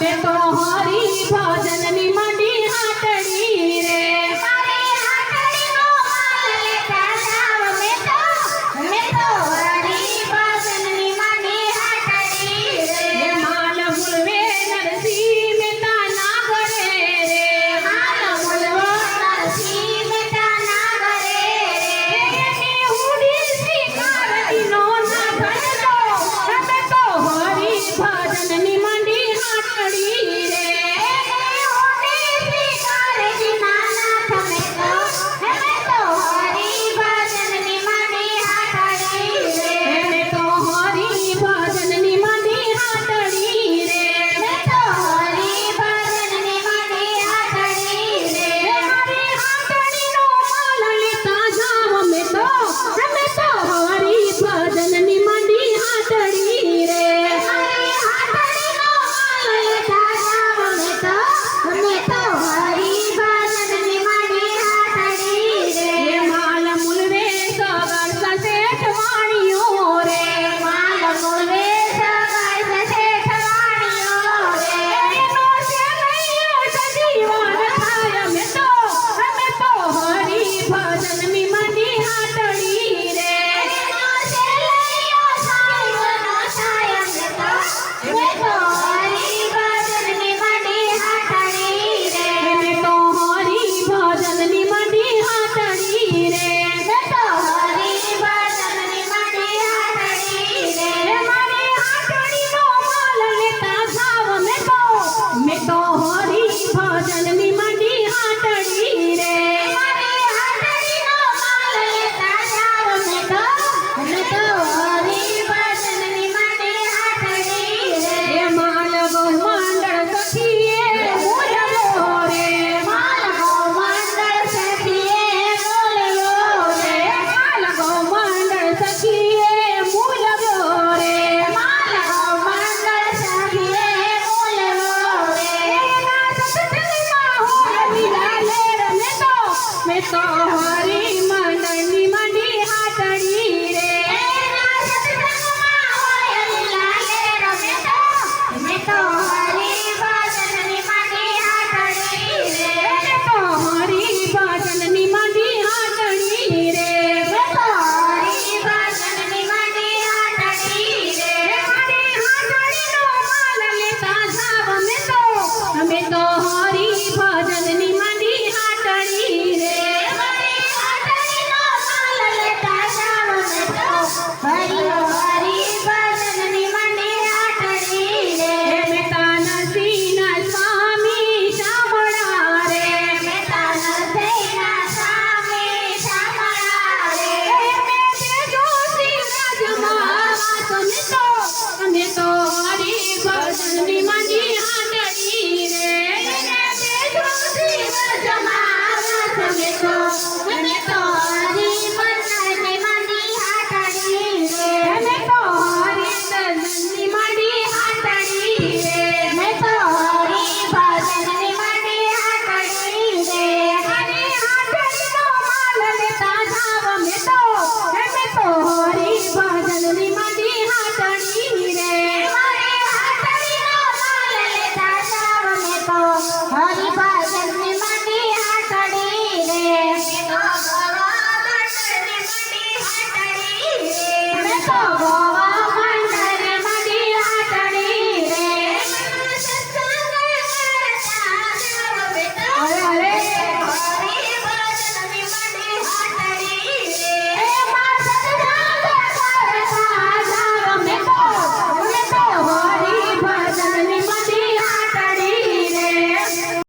मैं तो हरि भजन नी मंडी हाटड़ी रे मारे हाटड़ी नो माल लेता जाव मैं तो हरि भजन नी मंडी हाटड़ी रे माल मुलवे नरसी मेता ना करे रे माल मुलवे नरसी मेता ना करे रे हुडी श्रीकार नो ना भजतो मैं तो हरि भजन नी मंडी हाटड़ी रे हुडी श्रीकार जी नानाथ मैं तो हरि भजन नी मंडी हाटड़ी रे मैं तो हरि भजन नी मंडी हाटड़ी रे मैं तो हरि भजन नी मंडी हाटड़ी रे मारी हाटड़ी नो माल लेता जाव मैं तो हरि भजन नी मंडी हाटड़ी रे मारी हाटड़ी नो माल लेता जाव मैं तो हरि भजन नी मंडी हाटड़ी रे ये माल मुलवे सगर सेठ वाणियो रे माल मुलवे सगाई सेठ वाणियो रे एनो से नैयो सजीवन थाय मैं तो हरि भजन नी मंडी हाटड़ी रे नो से लइयो साईवनो सायं मैं तो हरि भजन नी मंडी हाटड़ी रे मैं तो हरि भजन नी मंडी हाटड़ी रे मैं तो हरि भजन नी मंडी हाटड़ी रे मारी हाटड़ी नो माल लेता जाव मैं तो हरि भजन